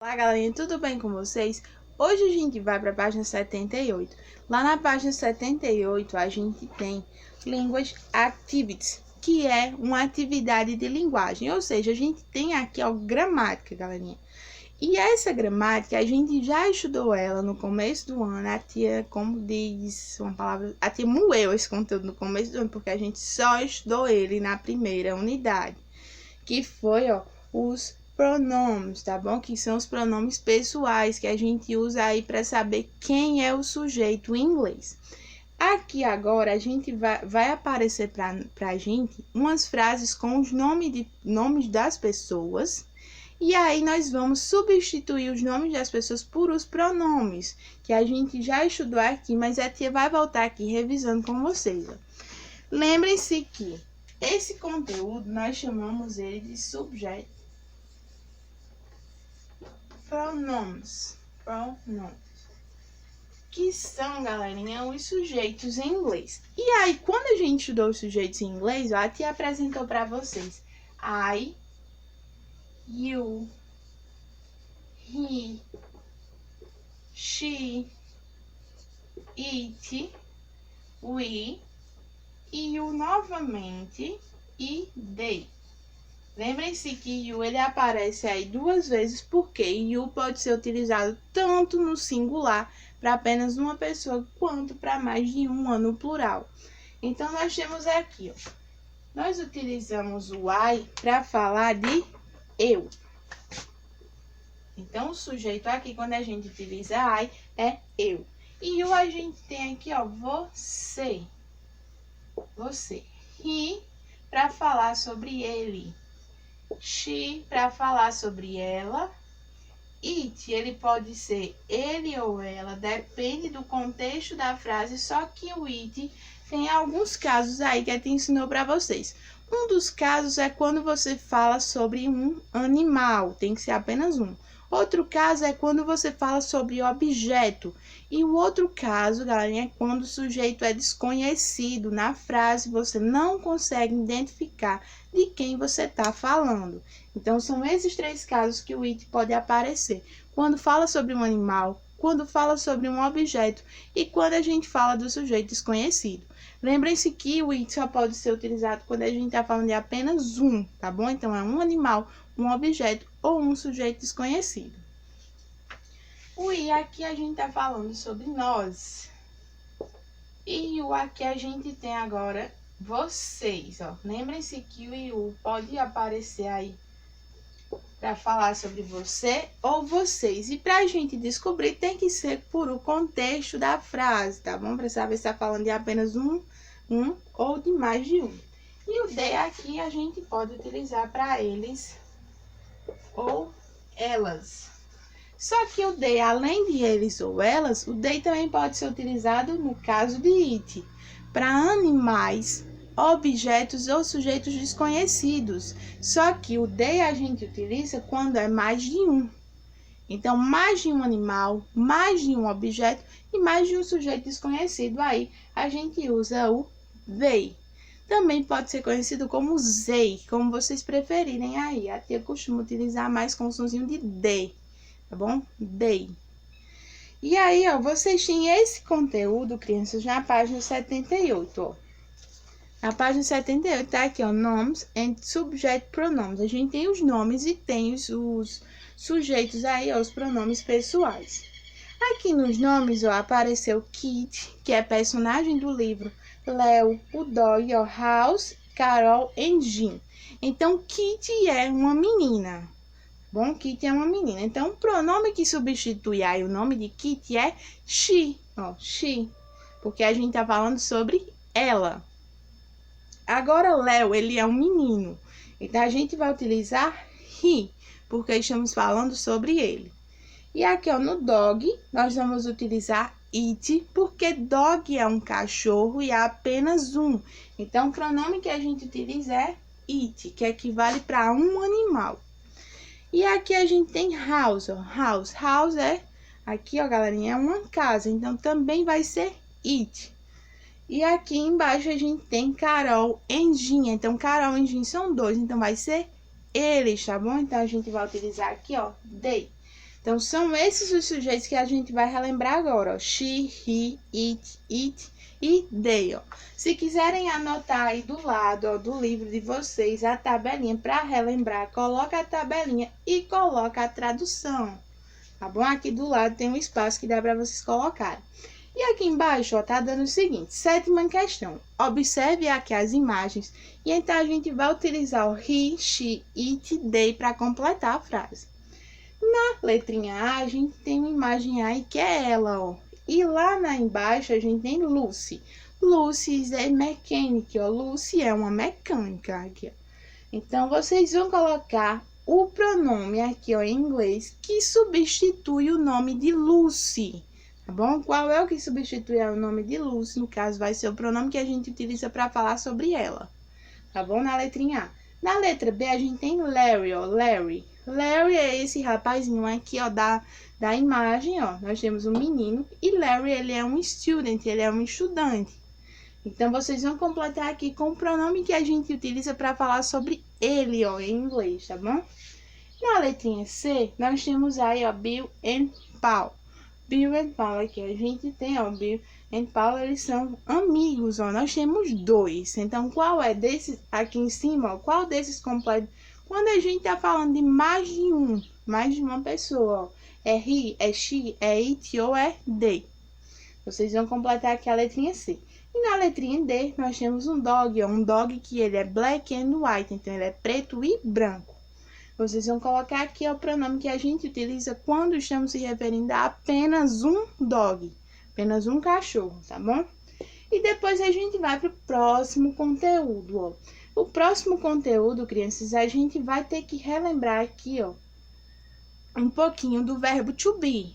Olá, galerinha, tudo bem com vocês? Hoje a gente vai para a página 78. Lá na página 78 a gente tem Language Activities, que é uma atividade de linguagem, ou seja, a gente tem aqui a gramática, galerinha. E essa gramática a gente já estudou ela no começo do ano. A tia, como diz uma palavra, a tia moeu esse conteúdo no começo do ano, porque a gente só estudou ele na primeira unidade, que foi, os pronomes, tá bom? Que são os pronomes pessoais que a gente usa aí para saber quem é o sujeito em inglês. Aqui agora a gente vai aparecer para a gente umas frases com os nomes das pessoas. E aí nós vamos substituir os nomes das pessoas por os pronomes, que a gente já estudou aqui, mas a tia vai voltar aqui revisando com vocês. Lembrem-se que esse conteúdo nós chamamos ele de subject pronomes, que são, galerinha, os sujeitos em inglês. E aí, quando a gente estudou os sujeitos em inglês, a tia apresentou para vocês I, you, he, she, it, we, e you novamente e they. Lembrem-se que you ele aparece aí duas vezes porque you pode ser utilizado tanto no singular para apenas uma pessoa quanto para mais de uma no plural. Então nós temos aqui, nós utilizamos o I para falar de eu. Então o sujeito aqui, quando a gente utiliza I, é eu. E o a gente tem aqui, você. Você. He para falar sobre ele. She para falar sobre ela. It, ele pode ser ele ou ela, depende do contexto da frase, só que o it tem alguns casos aí que a tia ensinou para vocês. Um dos casos é quando você fala sobre um animal, tem que ser apenas um. Outro caso é quando você fala sobre objeto. E o outro caso, galerinha, é quando o sujeito é desconhecido. Na frase, você não consegue identificar de quem você está falando. Então, são esses três casos que o it pode aparecer. Quando fala sobre um animal, quando fala sobre um objeto e quando a gente fala do sujeito desconhecido. Lembrem-se que o it só pode ser utilizado quando a gente está falando de apenas um, tá bom? Então, é um animal, um objeto ou um sujeito desconhecido. O I aqui a gente está falando sobre nós. E o aqui a gente tem agora vocês, Lembrem-se que o IU pode aparecer aí para falar sobre você ou vocês. E para a gente descobrir, tem que ser por o contexto da frase, tá bom? Para saber se está falando de apenas um ou de mais de um. E o they aqui a gente pode utilizar para eles ou elas. Só que o they, além de eles ou elas, o they também pode ser utilizado no caso de it, para animais, objetos ou sujeitos desconhecidos. Só que o they a gente utiliza quando é mais de um. Então, mais de um animal, mais de um objeto e mais de um sujeito desconhecido. Aí, a gente usa o they. Também pode ser conhecido como they, como vocês preferirem aí. A tia costuma utilizar mais com o sonzinho de they, tá bom? They. E aí, vocês têm esse conteúdo, crianças, na página 78, Na página 78 tá aqui, Nouns and Subject Pronomes. A gente tem os nomes e tem os sujeitos aí, os pronomes pessoais. Aqui nos nomes, apareceu Kit, que é personagem do livro, Léo, o Dog, House, Carol e Jim. Então, Kit é uma menina. Bom, Kit é uma menina. Então, o pronome que substitui aí o nome de Kit é she, she, porque a gente tá falando sobre ela. Agora, Léo, ele é um menino. Então, a gente vai utilizar he, porque estamos falando sobre ele. E aqui, no dog, nós vamos utilizar it, porque dog é um cachorro e há apenas um. Então, o pronome que a gente utiliza é it, que equivale para um animal. E aqui a gente tem house, house. House é, aqui, galerinha, é uma casa. Então, também vai ser it. E aqui embaixo a gente tem Carol e Jim. Então, Carol e Jim são dois. Então, vai ser eles, tá bom? Então, a gente vai utilizar aqui, they. Então, são esses os sujeitos que a gente vai relembrar agora, ó. She, he, it e they, ó. Se quiserem anotar aí do lado, ó, do livro de vocês, a tabelinha para relembrar, coloca a tabelinha e coloca a tradução, tá bom? Aqui do lado tem um espaço que dá para vocês colocarem. E aqui embaixo, ó, tá dando o seguinte, 7ª questão. Observe aqui as imagens e então a gente vai utilizar o he, she, it, they para completar a frase. Na letrinha A, a gente tem uma imagem aí que é ela, ó. E lá embaixo a gente tem Lucy. Lucy é mechanic, ó. Lucy é uma mecânica aqui, ó. Então, vocês vão colocar o pronome aqui, ó, em inglês, que substitui o nome de Lucy, tá bom? Qual é o que substitui o nome de Lucy? No caso, vai ser o pronome que a gente utiliza para falar sobre ela, tá bom? Na letrinha A. Na letra B, a gente tem Larry, ó, Larry. Larry é esse rapazinho aqui, ó, da imagem, ó. Nós temos um menino e Larry, ele é um student, ele é um estudante. Então, vocês vão completar aqui com o pronome que a gente utiliza para falar sobre ele, ó, em inglês, tá bom? Na letrinha C, nós temos aí, ó, Bill and Paul. Bill and Paul aqui, a gente tem, ó, Bill and Paul, eles são amigos, ó. Nós temos 2. Então, qual é desses aqui em cima, ó? Qual desses completos? Quando a gente tá falando de mais de uma pessoa, ó. É he, é she, é it ou é they. Vocês vão completar aqui a letrinha C. E na letrinha D, nós temos um dog, ó. Um dog que ele é black and white, então ele é preto e branco. Vocês vão colocar aqui ó, o pronome que a gente utiliza quando estamos se referindo a apenas um dog, apenas um cachorro, tá bom? E depois a gente vai para o próximo conteúdo, ó. O próximo conteúdo, crianças, a gente vai ter que relembrar aqui, ó, um pouquinho do verbo to be.